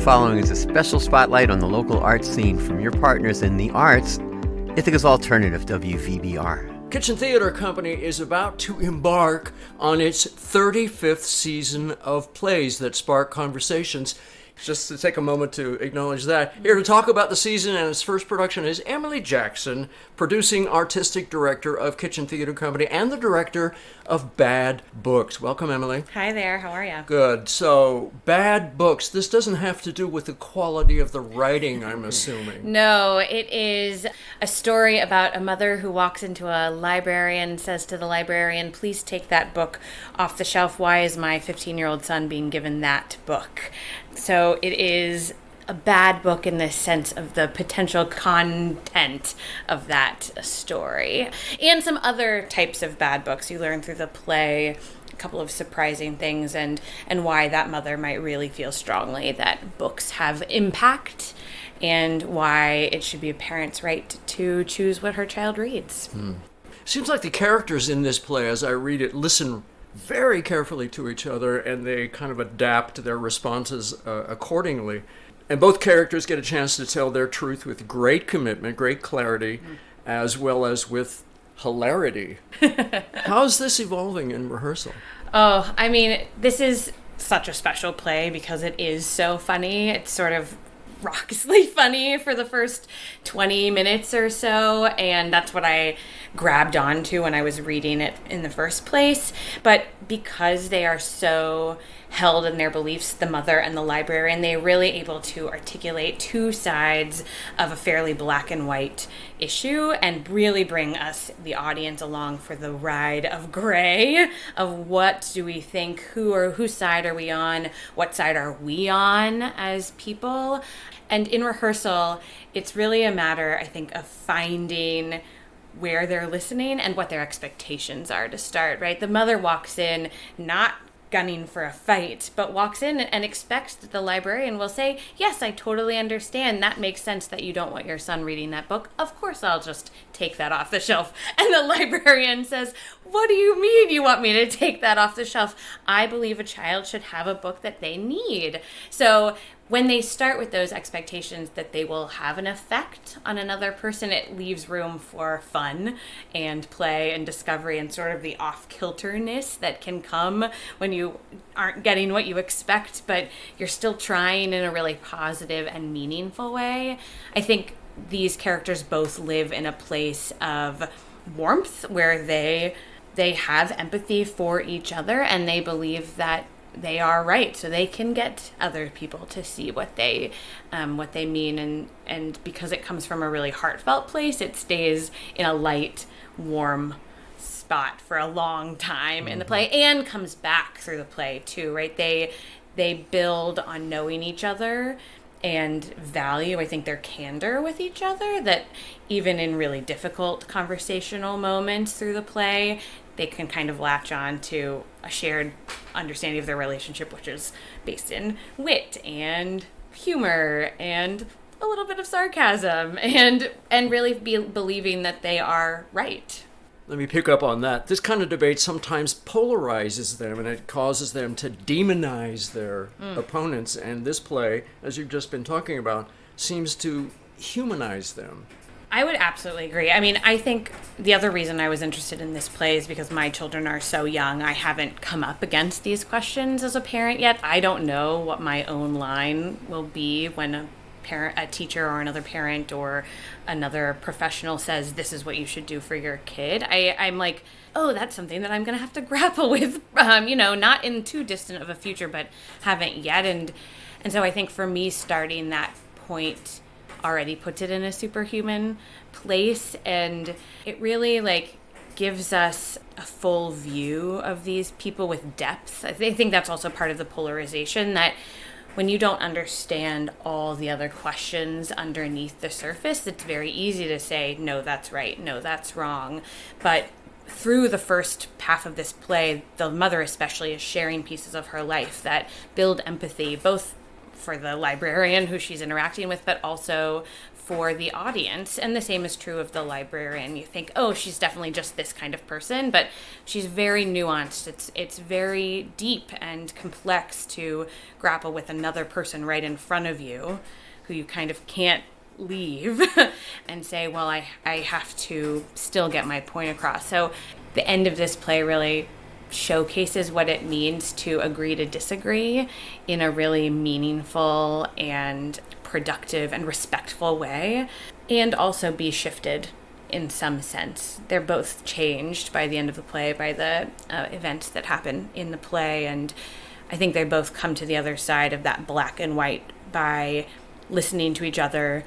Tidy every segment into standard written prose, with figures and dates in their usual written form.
following is a special spotlight on the local arts scene from your partners in the arts, Ithaca's alternative WVBR. Kitchen Theater Company is about to embark on its 35th season of plays that spark conversations. Just to take a moment to acknowledge that. Here to talk about the season and its first production is Emily Jackson, producing artistic director of Kitchen Theater Company and the director of Bad Books. Welcome, Emily. Hi there, how are you? Good. So, Bad Books. This doesn't have to do with the quality of the writing, I'm assuming. No, it is a story about a mother who walks into a library and says to the librarian, please take that book off the shelf. Why is my 15-year-old son being given that book? So it is a bad book in the sense of the potential content of that story. And some other types of bad books you learn through the play, a couple of surprising things, and why that mother might really feel strongly that books have impact, and why it should be a parent's right to choose what her child reads. Seems like the characters in this play, as I read it, listen very carefully to each other, and they kind of adapt their responses accordingly. And both characters get a chance to tell their truth with great commitment, great clarity, as well as with hilarity. How's this evolving in rehearsal? Oh, I mean, this is such a special play because it is so funny. It's sort of raucously funny for the first 20 minutes or so, and that's what I grabbed onto when I was reading it in the first place. But because they are so held in their beliefs, the mother and the librarian, they're really able to articulate two sides of a fairly black and white issue and really bring us, the audience, along for the ride of gray, of what do we think, whose side are we on, what side are we on as people. And in rehearsal, it's really a matter, I think, of finding where they're listening and what their expectations are to start, right? The mother walks in not gunning for a fight, but walks in and expects that the librarian will say, yes, I totally understand. That makes sense that you don't want your son reading that book. Of course, I'll just take that off the shelf. And the librarian says, what do you mean you want me to take that off the shelf? I believe a child should have a book that they need. So when they start with those expectations that they will have an effect on another person, it leaves room for fun and play and discovery and sort of the off-kilterness that can come when you aren't getting what you expect, but you're still trying in a really positive and meaningful way. I think these characters both live in a place of warmth where they have empathy for each other and they believe that they are right, so they can get other people to see what they mean, and because it comes from a really heartfelt place, it stays in a light, warm spot for a long time in the play, and comes back through the play too, right? They build on knowing each other and value, I think, their candor with each other, that even in really difficult conversational moments through the play, they can kind of latch on to a shared understanding of their relationship, which is based in wit and humor and a little bit of sarcasm and really believing that they are right. Let me pick up on that. This kind of debate sometimes polarizes them, and it causes them to demonize their opponents. And this play, as you've just been talking about, seems to humanize them. I would absolutely agree. I mean, I think the other reason I was interested in this play is because my children are so young. I haven't come up against these questions as a parent yet. I don't know what my own line will be when a teacher or another parent or another professional says, this is what you should do for your kid. I'm like, oh, that's something that I'm going to have to grapple with, not in too distant of a future, but haven't yet. And so I think for me, starting that point already puts it in a superhuman place, and it really gives us a full view of these people with depth. I think that's also part of the polarization, that when you don't understand all the other questions underneath the surface, it's very easy to say, no, that's right, no, that's wrong. But through the first half of this play, the mother especially is sharing pieces of her life that build empathy, both for the librarian who she's interacting with, but also for the audience. And the same is true of the librarian. You think, oh, she's definitely just this kind of person, but she's very nuanced. It's very deep and complex to grapple with another person right in front of you who you kind of can't leave and say, well, I have to still get my point across. So the end of this play really showcases what it means to agree to disagree in a really meaningful and productive and respectful way, and also be shifted in some sense. They're both changed by the end of the play by the events that happen in the play, and I think they both come to the other side of that black and white by listening to each other,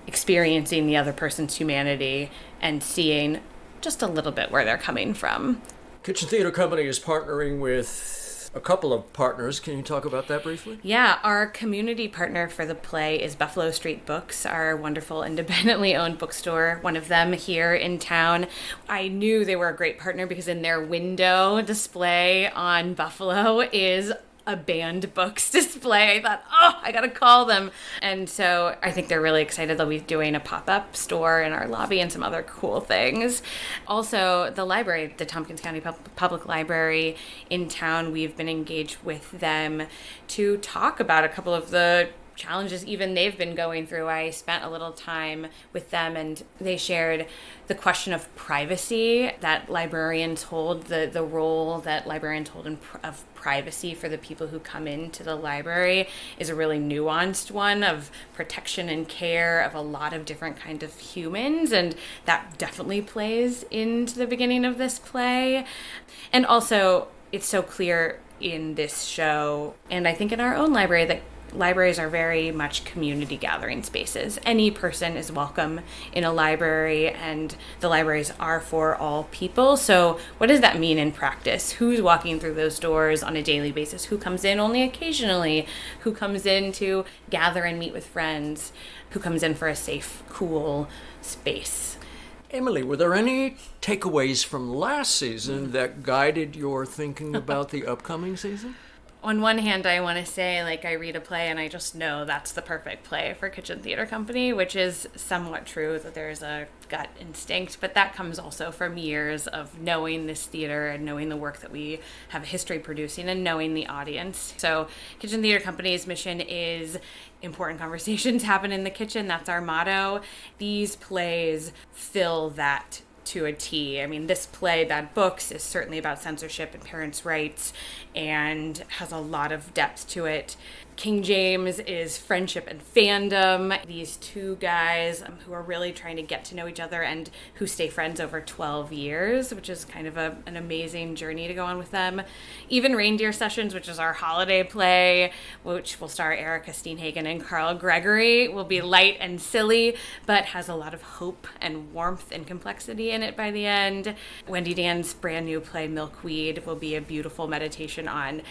experiencing the other person's humanity, and seeing just a little bit where they're coming from. Kitchen Theater Company is partnering with a couple of partners. Can you talk about that briefly? Yeah, our community partner for the play is Buffalo Street Books, our wonderful independently owned bookstore, one of them here in town. I knew they were a great partner because in their window display on Buffalo is a banned books display. I thought, oh, I gotta call them. And so I think they're really excited. They'll be doing a pop-up store in our lobby and some other cool things. Also, the library, the Tompkins County Public Library in town, we've been engaged with them to talk about a couple of the challenges even they've been going through. I spent a little time with them and they shared the question of privacy that librarians hold, the role that librarians hold of privacy for the people who come into the library is a really nuanced one of protection and care of a lot of different kinds of humans, and that definitely plays into the beginning of this play. And also, it's so clear in this show, and I think in our own library, that libraries are very much community gathering spaces. Any person is welcome in a library, and the libraries are for all people. So what does that mean in practice? Who's walking through those doors on a daily basis? Who comes in only occasionally? Who comes in to gather and meet with friends? Who comes in for a safe, cool space? Emily, were there any takeaways from last season that guided your thinking about the upcoming season? On one hand, I want to say, I read a play and I just know that's the perfect play for Kitchen Theater Company, which is somewhat true, that there's a gut instinct, but that comes also from years of knowing this theater and knowing the work that we have a history producing and knowing the audience. So Kitchen Theater Company's mission is important conversations happen in the kitchen. That's our motto. These plays fill that to a T. I mean, this play, Bad Books, is certainly about censorship and parents' rights and has a lot of depth to it. King James is friendship and fandom. These two guys who are really trying to get to know each other and who stay friends over 12 years, which is kind of an amazing journey to go on with them. Even Reindeer Sessions, which is our holiday play, which will star Erica Steenhagen and Carl Gregory, will be light and silly, but has a lot of hope and warmth and complexity in it by the end. Wendy Dan's brand new play, Milkweed, will be a beautiful meditation on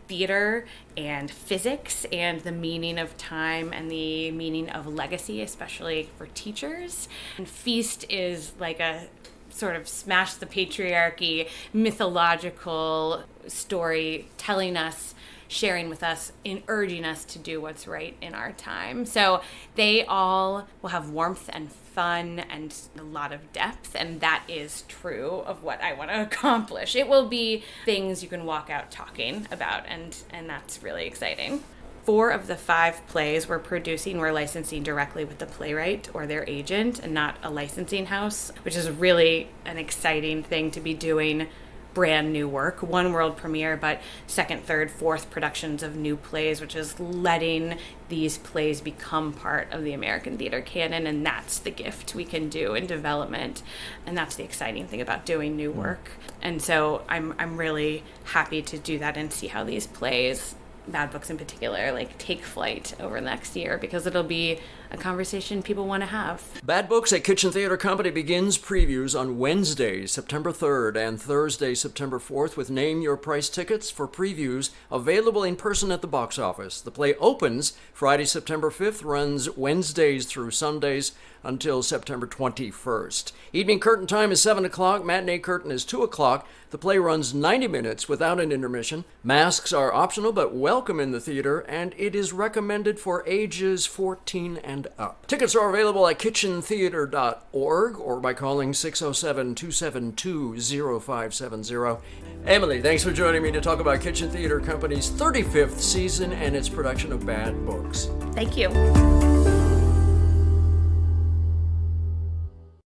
theater and physics and the meaning of time and the meaning of legacy, especially for teachers. And Feast is like a sort of smash the patriarchy mythological story telling us, sharing with us, in urging us to do what's right in our time. So they all will have warmth and fun and a lot of depth, and that is true of what I want to accomplish. It will be things you can walk out talking about, and that's really exciting. 4 of the 5 plays we're producing, we're licensing directly with the playwright or their agent and not a licensing house, which is really an exciting thing to be doing. Brand new work, one world premiere, but 2nd, 3rd, 4th productions of new plays, which is letting these plays become part of the American theater canon, and that's the gift we can do in development, and that's the exciting thing about doing new work. And so I'm really happy to do that and see how these plays, Bad Books in particular, take flight over the next year, because it'll be a conversation people want to have. Bad Books at Kitchen Theater Company begins previews on Wednesday, September 3rd and Thursday, September 4th with Name Your Price tickets for previews available in person at the box office. The play opens Friday, September 5th, runs Wednesdays through Sundays until September 21st. Evening curtain time is 7 o'clock. Matinee curtain is 2 o'clock. The play runs 90 minutes without an intermission. Masks are optional but welcome welcome in the theater, and it is recommended for ages 14 and up. Tickets are available at kitchentheater.org or by calling 607-272-0570. Emily, thanks for joining me to talk about Kitchen Theater Company's 35th season and its production of Bad Books. Thank you.